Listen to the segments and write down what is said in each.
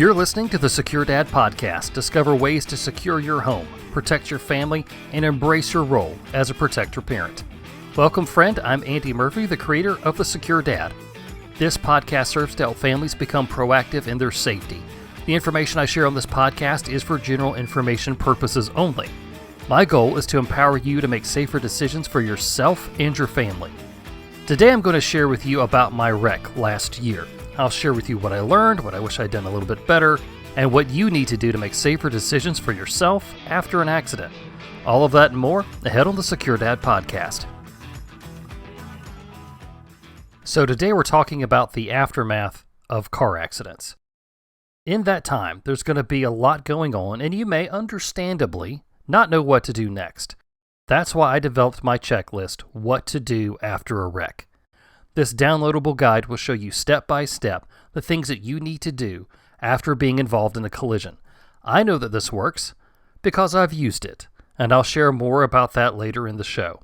You're listening to the Secure Dad Podcast. Discover ways to secure your home, protect your family, and embrace your role as a protector parent. Welcome, friend. I'm Andy Murphy, the creator of The Secure Dad. This podcast serves to help families become proactive in their safety. The information I share on this podcast is for general information purposes only. My goal is to empower you to make safer decisions for yourself and your family. Today I'm going to share with you about my wreck last year. I'll share with you what I learned, what I wish I'd done a little bit better, and what you need to do to make safer decisions for yourself after an accident. All of that and more ahead on the Secure Dad Podcast. So today we're talking about the aftermath of car accidents. In that time, there's going to be a lot going on, and you may understandably not know what to do next. That's why I developed my checklist, What to Do After a Wreck. This downloadable guide will show you step by step the things that you need to do after being involved in a collision. I know that this works because I've used it, and I'll share more about that later in the show.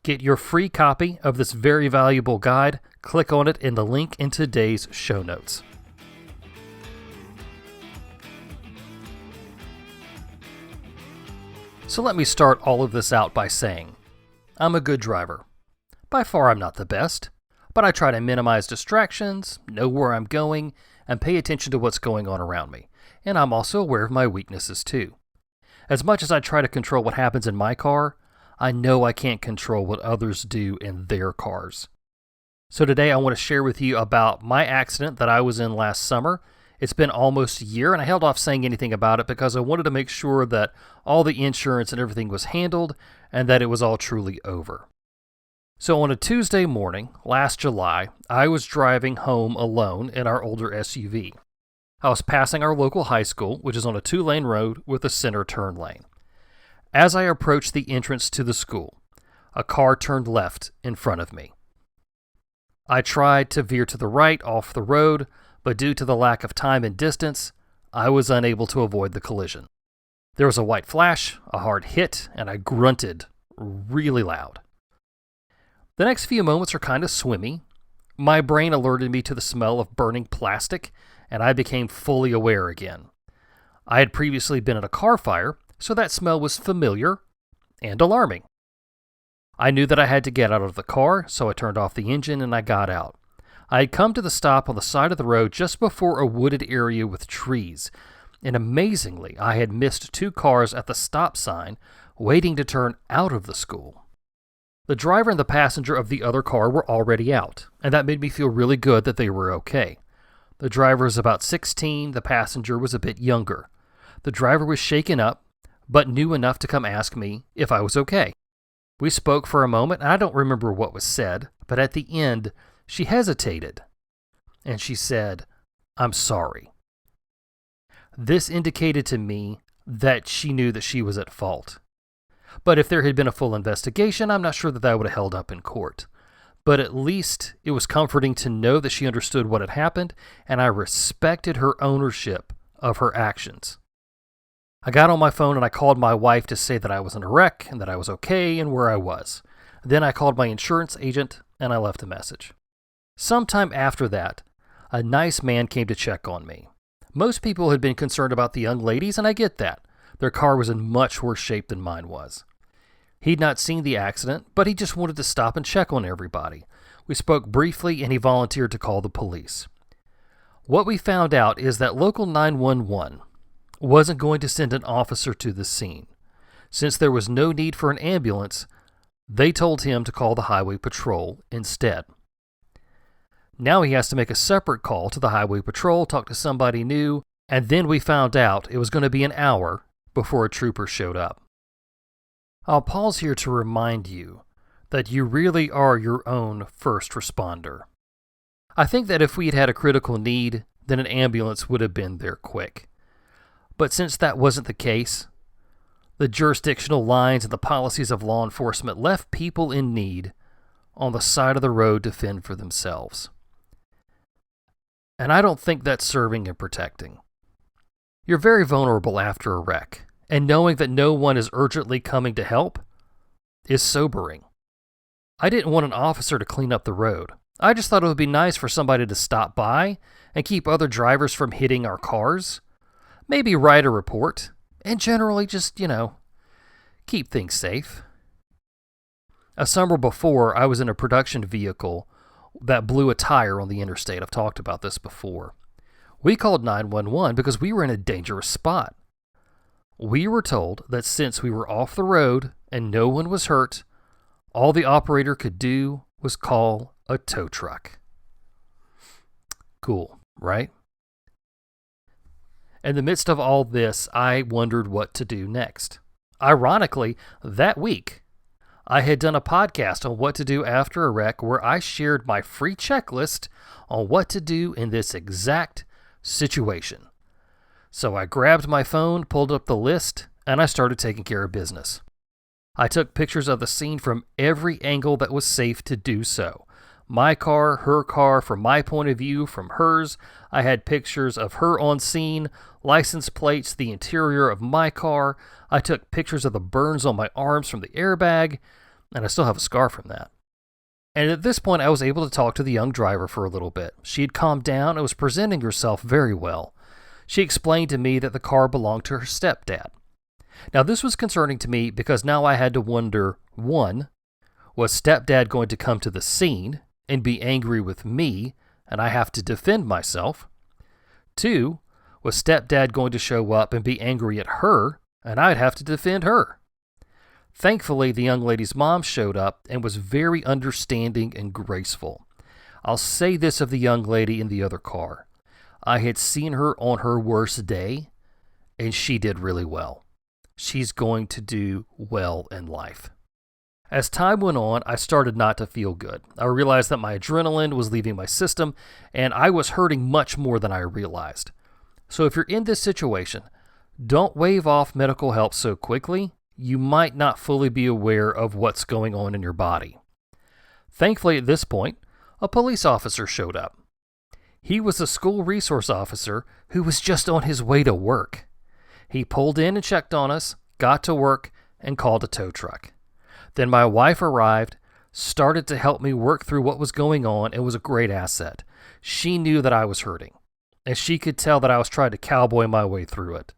Get your free copy of this very valuable guide. Click on it in the link in today's show notes. So let me start all of this out by saying, I'm a good driver. By far I'm not the best, but I try to minimize distractions, know where I'm going, and pay attention to what's going on around me. And I'm also aware of my weaknesses too. As much as I try to control what happens in my car, I know I can't control what others do in their cars. So today I want to share with you about my accident that I was in last summer. It's been almost a year, and I held off saying anything about it because I wanted to make sure that all the insurance and everything was handled and that it was all truly over. So on a Tuesday morning, last July, I was driving home alone in our older SUV. I was passing our local high school, which is on a 2-lane road with a center turn lane. As I approached the entrance to the school, a car turned left in front of me. I tried to veer to the right off the road, but due to the lack of time and distance, I was unable to avoid the collision. There was a white flash, a hard hit, and I grunted really loud. The next few moments are kind of swimmy. My brain alerted me to the smell of burning plastic, and I became fully aware again. I had previously been in a car fire, so that smell was familiar and alarming. I knew that I had to get out of the car, so I turned off the engine and I got out. I had come to the stop on the side of the road just before a wooded area with trees, and amazingly, I had missed 2 cars at the stop sign waiting to turn out of the school. The driver and the passenger of the other car were already out, and that made me feel really good that they were okay. The driver was about 16, the passenger was a bit younger. The driver was shaken up, but knew enough to come ask me if I was okay. We spoke for a moment, and I don't remember what was said, but at the end, she hesitated, and she said, "I'm sorry." This indicated to me that she knew that she was at fault. But if there had been a full investigation, I'm not sure that that would have held up in court. But at least it was comforting to know that she understood what had happened, and I respected her ownership of her actions. I got on my phone and I called my wife to say that I was in a wreck and that I was okay and where I was. Then I called my insurance agent and I left a message. Sometime after that, a nice man came to check on me. Most people had been concerned about the young ladies, and I get that. Their car was in much worse shape than mine was. He'd not seen the accident, but he just wanted to stop and check on everybody. We spoke briefly, and he volunteered to call the police. What we found out is that local 911 wasn't going to send an officer to the scene. Since there was no need for an ambulance, they told him to call the highway patrol instead. Now he has to make a separate call to the highway patrol, talk to somebody new, and then we found out it was going to be an hour before a trooper showed up. I'll pause here to remind you that you really are your own first responder. I think that if we had had a critical need, then an ambulance would have been there quick. But since that wasn't the case, the jurisdictional lines and the policies of law enforcement left people in need on the side of the road to fend for themselves. And I don't think that's serving and protecting. You're very vulnerable after a wreck, and knowing that no one is urgently coming to help is sobering. I didn't want an officer to clean up the road. I just thought it would be nice for somebody to stop by and keep other drivers from hitting our cars. Maybe write a report, and generally just, keep things safe. A summer before, I was in a production vehicle that blew a tire on the interstate. I've talked about this before. We called 911 because we were in a dangerous spot. We were told that since we were off the road and no one was hurt, all the operator could do was call a tow truck. Cool, right? In the midst of all this, I wondered what to do next. Ironically, that week, I had done a podcast on what to do after a wreck where I shared my free checklist on what to do in this exact situation. So I grabbed my phone, pulled up the list, and I started taking care of business. I took pictures of the scene from every angle that was safe to do so. My car, her car, from my point of view, from hers. I had pictures of her on scene, license plates, the interior of my car. I took pictures of the burns on my arms from the airbag, and I still have a scar from that. And at this point, I was able to talk to the young driver for a little bit. She had calmed down and was presenting herself very well. She explained to me that the car belonged to her stepdad. Now, this was concerning to me because now I had to wonder, 1, was stepdad going to come to the scene and be angry with me, and I have to defend myself? 2, was stepdad going to show up and be angry at her, and I'd have to defend her? Thankfully, the young lady's mom showed up and was very understanding and graceful. I'll say this of the young lady in the other car. I had seen her on her worst day, and she did really well. She's going to do well in life. As time went on, I started not to feel good. I realized that my adrenaline was leaving my system, and I was hurting much more than I realized. So if you're in this situation, don't wave off medical help so quickly. You might not fully be aware of what's going on in your body. Thankfully, at this point, a police officer showed up. He was a school resource officer who was just on his way to work. He pulled in and checked on us, got to work, and called a tow truck. Then my wife arrived, started to help me work through what was going on, and was a great asset. She knew that I was hurting, and she could tell that I was trying to cowboy my way through it.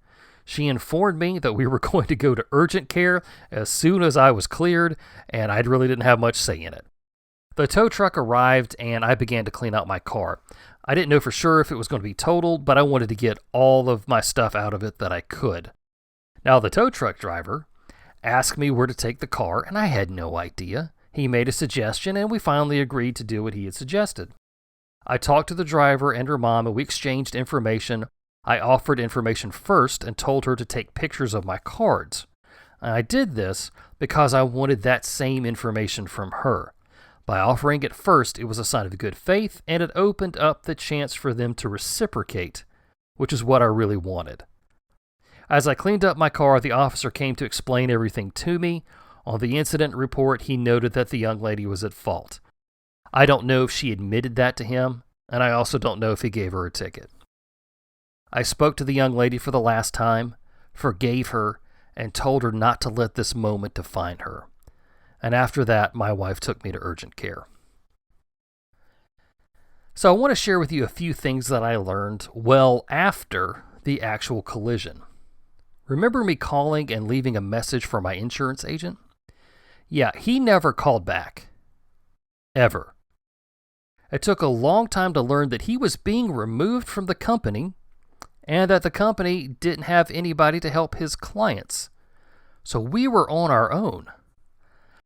She informed me that we were going to go to urgent care as soon as I was cleared, and I really didn't have much say in it. The tow truck arrived, and I began to clean out my car. I didn't know for sure if it was going to be totaled, but I wanted to get all of my stuff out of it that I could. Now, the tow truck driver asked me where to take the car, and I had no idea. He made a suggestion, and we finally agreed to do what he had suggested. I talked to the driver and her mom, and we exchanged information. I offered information first and told her to take pictures of my cards. And I did this because I wanted that same information from her. By offering it first, it was a sign of good faith, and it opened up the chance for them to reciprocate, which is what I really wanted. As I cleaned up my car, the officer came to explain everything to me. On the incident report, he noted that the young lady was at fault. I don't know if she admitted that to him, and I also don't know if he gave her a ticket. I spoke to the young lady for the last time, forgave her, and told her not to let this moment define her. And after that, my wife took me to urgent care. So I want to share with you a few things that I learned well after the actual collision. Remember me calling and leaving a message for my insurance agent? Yeah, he never called back. Ever. It took a long time to learn that he was being removed from the company and that the company didn't have anybody to help his clients. So we were on our own.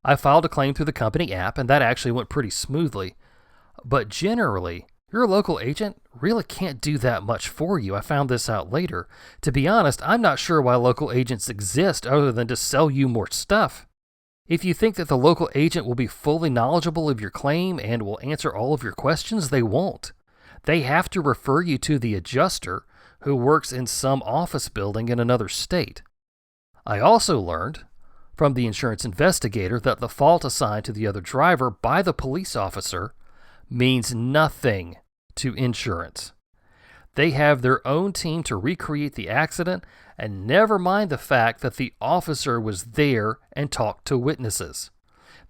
I filed a claim through the company app, and that actually went pretty smoothly. But generally, your local agent really can't do that much for you. I found this out later. To be honest, I'm not sure why local agents exist other than to sell you more stuff. If you think that the local agent will be fully knowledgeable of your claim and will answer all of your questions, they won't. They have to refer you to the adjuster who works in some office building in another state. I also learned from the insurance investigator that the fault assigned to the other driver by the police officer means nothing to insurance. They have their own team to recreate the accident, and never mind the fact that the officer was there and talked to witnesses.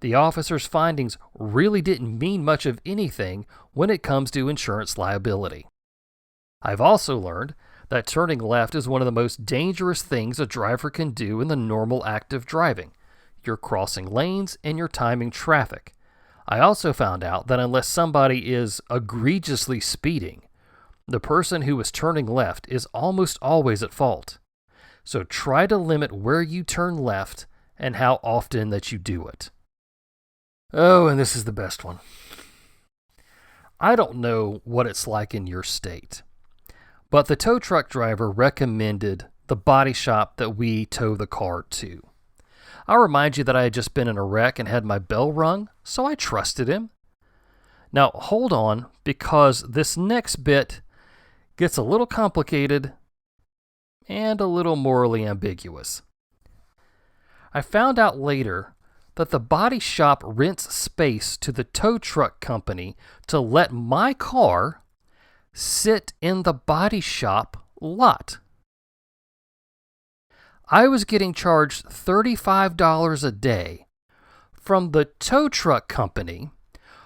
The officer's findings really didn't mean much of anything when it comes to insurance liability. I've also learned that turning left is one of the most dangerous things a driver can do in the normal act of driving. You're crossing lanes and you're timing traffic. I also found out that unless somebody is egregiously speeding, the person who is turning left is almost always at fault. So try to limit where you turn left and how often that you do it. Oh, and this is the best one. I don't know what it's like in your state, but the tow truck driver recommended the body shop that we tow the car to. I'll remind you that I had just been in a wreck and had my bell rung, so I trusted him. Now, hold on, because this next bit gets a little complicated and a little morally ambiguous. I found out later that the body shop rents space to the tow truck company to let my car sit in the body shop lot. I was getting charged $35 a day from the tow truck company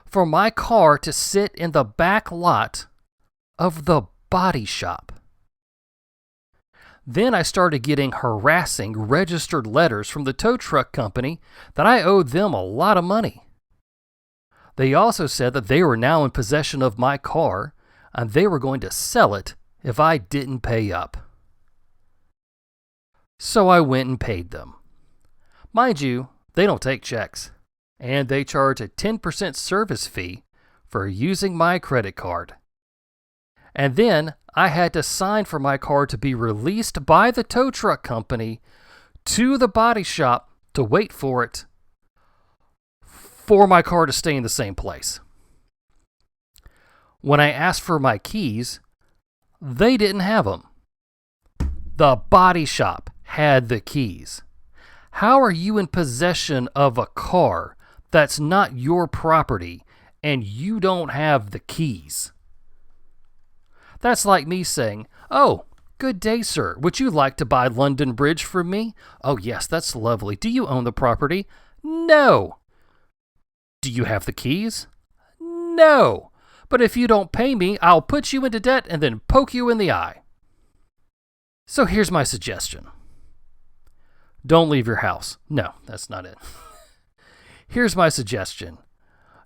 for my car to sit in the back lot of the body shop. Then I started getting harassing registered letters from the tow truck company that I owed them a lot of money. They also said that they were now in possession of my car and they were going to sell it if I didn't pay up. So I went and paid them. Mind you, they don't take checks, and they charge a 10% service fee for using my credit card. And then I had to sign for my car to be released by the tow truck company to the body shop to wait for it for my car to stay in the same place. When I asked for my keys, they didn't have them. The body shop had the keys. How are you in possession of a car that's not your property and you don't have the keys? That's like me saying, "Oh, good day, sir. Would you like to buy London Bridge from me?" "Oh, yes, that's lovely. Do you own the property?" "No." "Do you have the keys?" "No. But if you don't pay me, I'll put you into debt and then poke you in the eye." So here's my suggestion. Don't leave your house. No, that's not it. Here's my suggestion.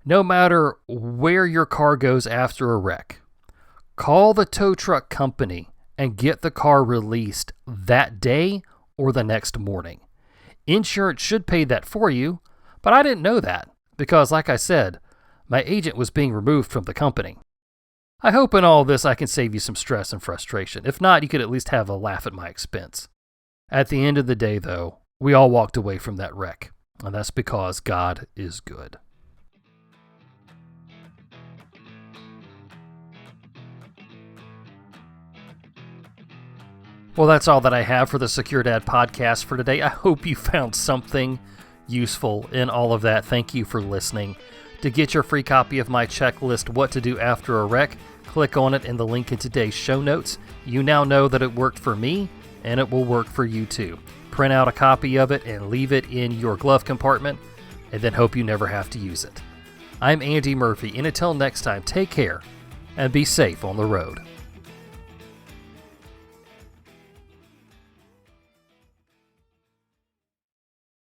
No matter where your car goes after a wreck, call the tow truck company and get the car released that day or the next morning. Insurance should pay that for you, but I didn't know that because, like I said, my agent was being removed from the company. I hope in all this I can save you some stress and frustration. If not, you could at least have a laugh at my expense. At the end of the day, though, we all walked away from that wreck, and that's because God is good. Well, that's all that I have for the Secure Dad podcast for today. I hope you found something useful in all of that. Thank you for listening. To get your free copy of my checklist, What to Do After a Wreck, click on it in the link in today's show notes. You now know that it worked for me, and it will work for you too. Print out a copy of it and leave it in your glove compartment, and then hope you never have to use it. I'm Andy Murphy, and until next time, take care and be safe on the road.